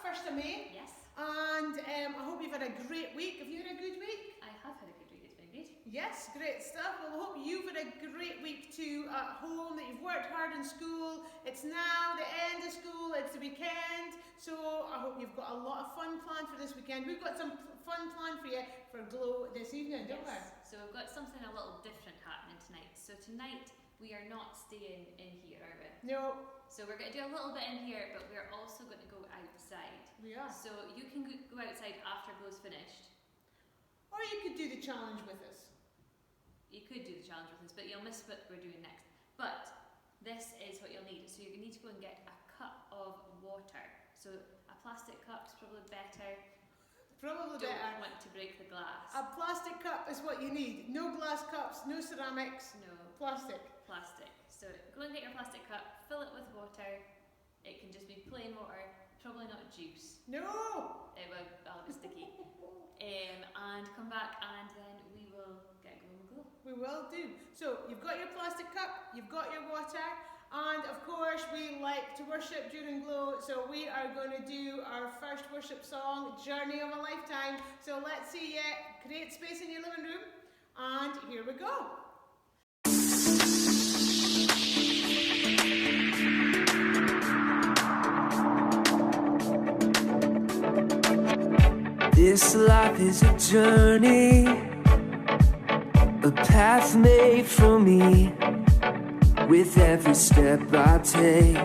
1st of May. Yes. And I hope you've had a great week. Have you had a good week? I have had a good week, it's been good. Yes, great stuff. Well, I hope you've had a great week too at home, that you've worked hard in school. It's now the end of school, it's the weekend. So I hope you've got a lot of fun planned for this weekend. We've got some fun planned for you for Glo this evening, don't we? So we've got something a little different happening tonight. So tonight we are not staying in here, are we? No. So we're going to do a little bit in here, but we're also going to go outside. We are. So you can go outside after Glo's finished. Or you could do the challenge with us. You could do the challenge with us, but you'll miss what we're doing next. But this is what you'll need. So you need to go and get a cup of water. So a plastic cup's probably better. Probably Don't better. want to break the glass. A plastic cup is what you need. No glass cups, no ceramics. No. Plastic. Plastic. So go and get your plastic cup, fill it with water. It can just be plain water, probably not juice. No! That'll be sticky. And come back and then we will get going with Glo. We will do. So you've got your plastic cup, you've got your water, and of course we like to worship during Glo, so we are going to do our first worship song, Journey of a Lifetime. So let's see you create space in your living room, and here we go. This life is a journey, a path made for me. With every step I take,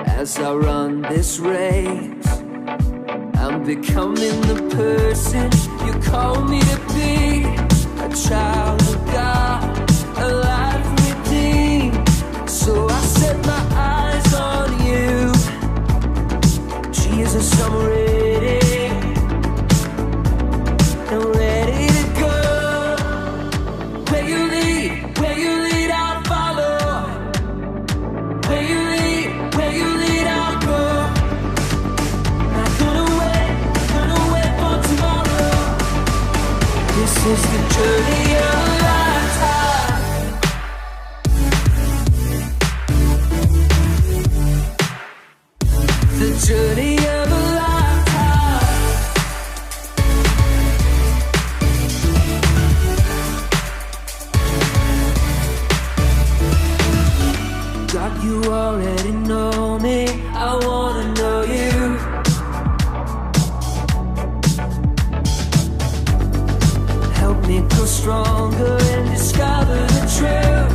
as I run this race, I'm becoming the person you call me to be. A child of God, a life redeemed. So I set my eyes on you, Jesus, I'm ready, I'm ready to go. Where you lead, I'll follow. Where you lead, I'll go. Not gonna wait for tomorrow. This is the journey of a lifetime. The journey of a lifetime. God, you already know me. I wanna know you. Help me grow stronger and discover the truth.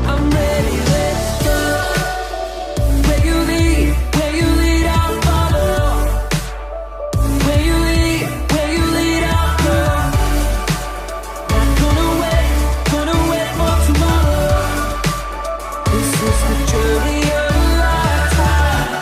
I'm ready, let's go. Where you lead, I'll follow. Where you lead, I'll go. Not gonna wait for tomorrow. This is the journey of a lifetime.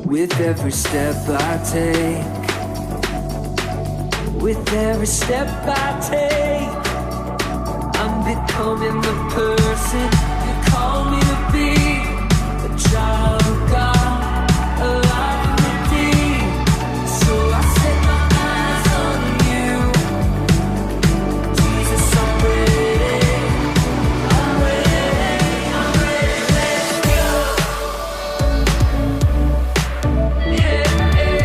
With every step I take, with every step I take, I'm becoming the person you call me to be. A child of God, a life redeemed. So I set my eyes on you, Jesus, I'm ready, let's go. Yeah, I'm ready.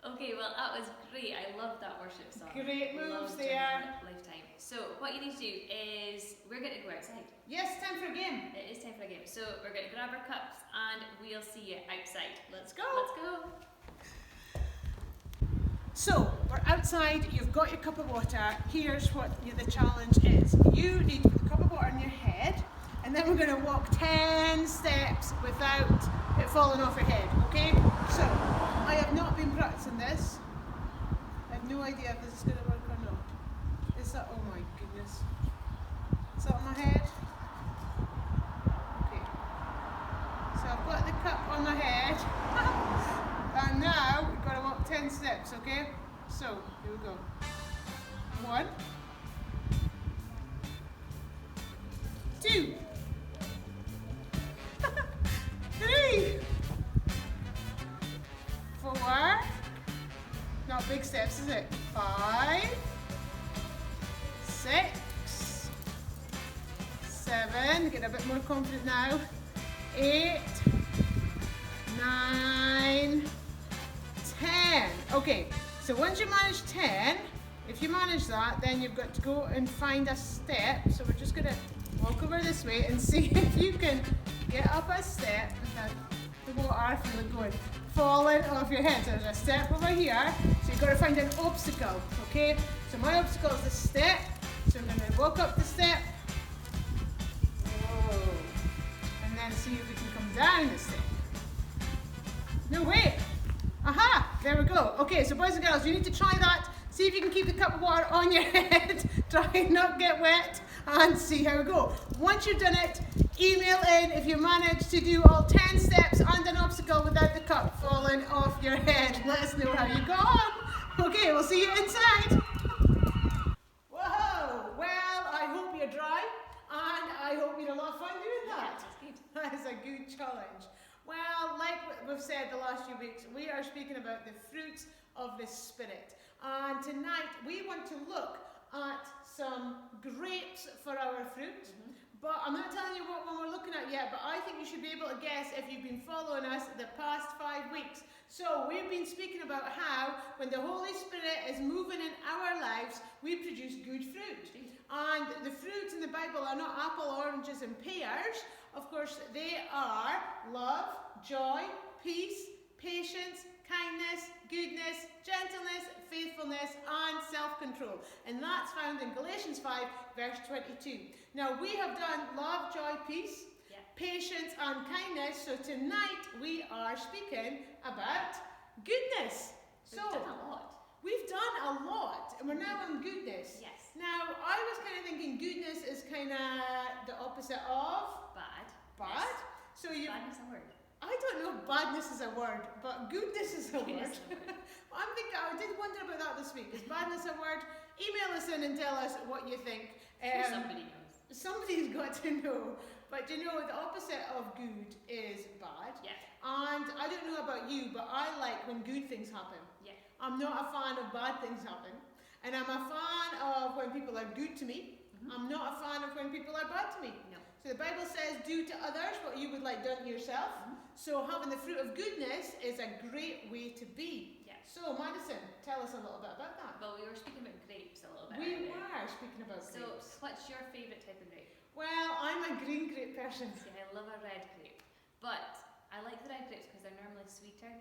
Okay, well that was great. I loved that worship song. Great moves Loved there. Journey of a Lifetime. so what you need to do is we're going to go outside. Yes, time for a game. It is time for a game. So we're going to grab our cups and we'll see you outside. Let's go. Let's go. So, we're outside, you've got your cup of water. Here's what the challenge is. You need to put the cup of water on your head, and then we're going to walk 10 steps without it falling off your head, okay? So, I have not been practicing this. I have no idea if this is going to work or not. Is that, oh my goodness. Is that on my head? Okay. So I've got the cup on my head. And now we've got to walk 10 steps, okay? So, here we go. 1, 2, 3, 4, not big steps, is it? 5, 6, 7, get a bit more confident now. 8, 9, 10. Okay, so once you manage 10, if you manage that, then you've got to go and find a step. So we're just going to walk over this way and see if you can get up a step without the water falling off your head. So there's a step over here, so you've got to find an obstacle, okay? So my obstacle is the step, so we're going to walk up the step. Whoa. And then see if we can come down the step. No, wait. Aha, there we go. Okay, so boys and girls, you need to try that. See if you can keep the cup of water on your head. Try and not get wet and see how we go. Once you've done it, email in if you manage to do all 10 steps and an obstacle without the cup falling off your head. Let us know how you got on. Okay, we'll see you inside. Whoa, well, I hope you're dry and I hope you had a lot of fun doing that. Yeah, that's good. That is a good challenge. Well, like we've said the last few weeks, we are speaking about the fruits of the Spirit. And tonight we want to look at some grapes for our fruit. But I'm not telling you what one we're looking at yet, but I think you should be able to guess if you've been following us the past 5 weeks. So we've been speaking about how when the Holy Spirit is moving in our lives, we produce good fruit. And the fruits in the Bible are not apple, oranges and pears. Of course, they are love, joy, peace, patience, kindness, goodness, gentleness, faithfulness and self-control. And that's found in Galatians 5 verse 22. Now we have done love, joy, peace, patience and kindness. So tonight we are speaking about goodness. We've done a lot. We've done a lot and we're now on goodness. Yes. Now I was kind of thinking goodness is kind of the opposite of Bad. bad. Yes. So you. Badness is a word. I don't know if badness is a word, but goodness is a word. Goodness is a word. I'm thinking, I did wonder about that this week. Is badness a word? Email us in and tell us what you think. Somebody knows. Somebody's got to know. But you know, the opposite of good is bad. Yeah. And I don't know about you, but I like when good things happen. Yeah. I'm not a fan of bad things happen. And I'm a fan of when people are good to me. I'm not a fan of when people are bad to me. No. So the Bible says, do to others what you would like done to yourself. So having the fruit of goodness is a great way to be. Yeah. So Madison, tell us a little bit about that. Well, we were speaking about grapes a little bit We earlier. were speaking about So, grapes. what's your favourite type of grape? Well, I'm a green grape person. See, I love a red grape. But I like the red grapes because they're normally sweeter.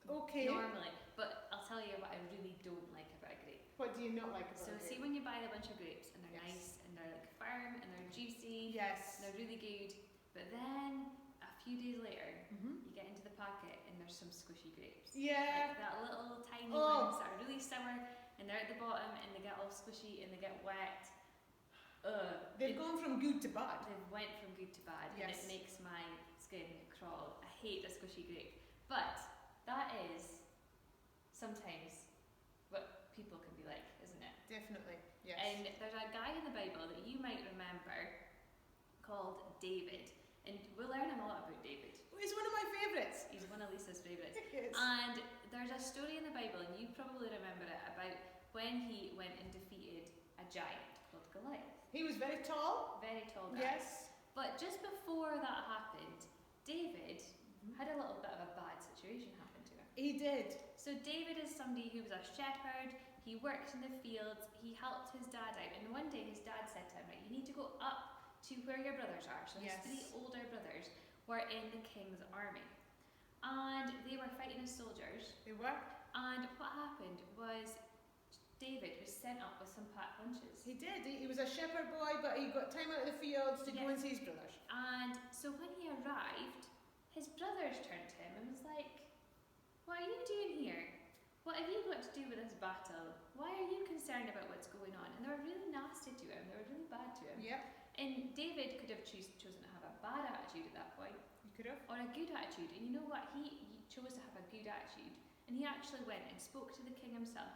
Okay. Normally. But I'll tell you what I really don't like about a grape. What do you not like about So, a grape? see when you buy a bunch of grapes and they're Yes. nice and they're like firm and they're juicy. Yes. They're really good. But then a few days later, Mhm. you get into the packet and there's some squishy grapes. Yeah. Like that little tiny Oh. ones that are really sour and they're at the bottom and they get all squishy and they get wet. Ugh. They've gone from good to bad. They've went from good to bad and Yes. it makes my skin crawl. I hate a squishy grape. But that is sometimes what people can be like, isn't it? Definitely. Yes. And there's a guy in the Bible that you might remember called David. And we'll learn a lot about David. He's one of my favourites. He's one of Lisa's favourites. Yes. And there's a story in the Bible, and you probably remember it, about when he went and defeated a giant called Goliath. He was very tall. Very tall guy. Yes. But just before that happened, David had a little bit of a bad situation happen to him. He did. So David is somebody who was a shepherd. he worked in the fields, he helped his dad out, and one day his dad said to him, right, you need to go up to where your brothers are. So his Yes. 3 older brothers were in the king's army, and they were fighting as soldiers. They were. And what happened was David was sent up with some packed lunches. He did. He was a shepherd boy, but he got time out of the fields to go and see his brothers. And so when he arrived, his brothers turned to him and was like, what are you doing here? What have you got to do with this battle? Why are you concerned about what's going on? And they were really nasty to him. They were really bad to him. Yep. And David could have chosen to have a bad attitude at that point, You could have. or a good attitude. And you know what? He chose to have a good attitude. And he actually went and spoke to the king himself.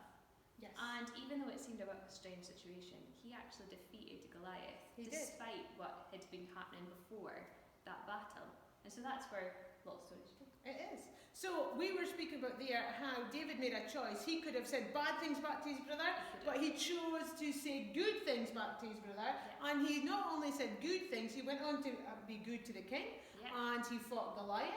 Yes. And even though it seemed a bit of a strange situation, he actually defeated Goliath, He did. despite what had been happening before that battle. And so that's where lots of stories go. It is. So we were speaking about there how David made a choice. He could have said bad things back to his brother, but he chose to say good things back to his brother. Yeah. And he not only said good things, he went on to be good to the king. Yeah. And he fought Goliath,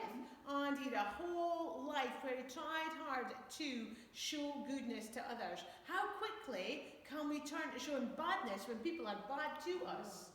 and he had a whole life where he tried hard to show goodness to others. How quickly can we turn to showing badness when people are bad to us?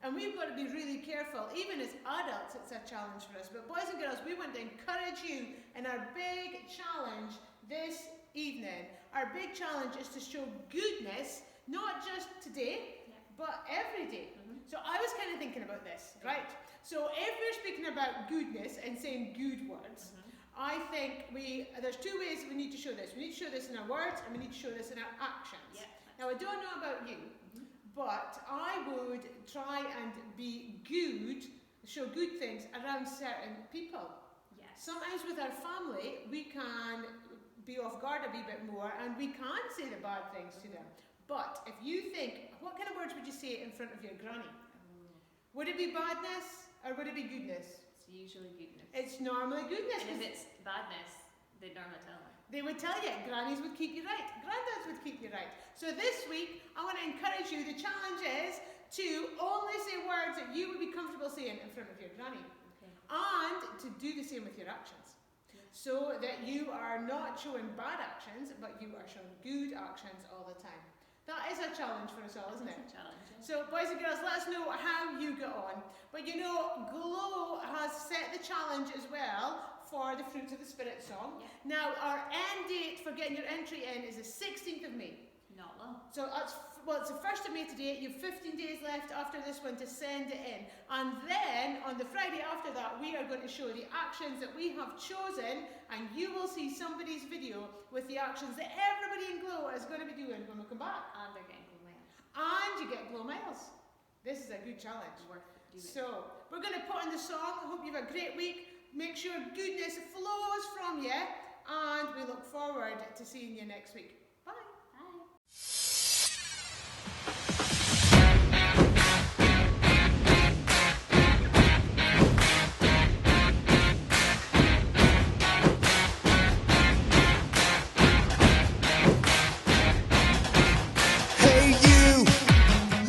And we've got to be really careful. Even as adults, it's a challenge for us. But boys and girls, we want to encourage you in our big challenge this evening. Our big challenge is to show goodness, not just today, but every day. So I was kind of thinking about this, right? So if we're speaking about goodness and saying good words, I think there's 2 ways we need to show this. We need to show this in our words, and we need to show this in our actions. Yeah. Now, I don't know about you, but I would try and be good, show good things around certain people. Yes. Sometimes with our family, we can be off guard a wee bit more, and we can say the bad things to them. But if you think, what kind of words would you say in front of your granny? Would it be badness or would it be goodness? It's usually goodness. It's normally goodness. And if it's badness, they'd normally tell me. They would tell you, grannies would keep you right, granddads would keep you right. So this week, I want to encourage you, the challenge is to only say words that you would be comfortable saying in front of your granny. Okay. And to do the same with your actions. So that you are not showing bad actions, but you are showing good actions all the time. That is a challenge for us all, isn't it? It's a challenge. Yeah. So, boys and girls, let us know how you get on. But you know, Glo has set the challenge as well for the Fruits of the Spirit song. Yeah. Now, our end date for getting your entry in is the 16th of May. Not long. So it's the 1st of May today. You have 15 days left after this one to send it in. And then on the Friday after that, we are going to show the actions that we have chosen, and you will see somebody's video with the actions that everybody in Glo is going to be doing when we come back. And they're getting Glo miles. And you get Glo miles. This is a good challenge. Worth doing. So we're going to put on the song. I hope you have a great week. Make sure goodness flows from you, and we look forward to seeing you next week. Bye. Bye. Hey you,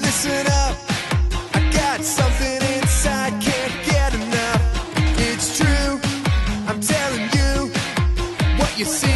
listen up. I got something inside, can't get enough. It's true, I'm telling you what you see.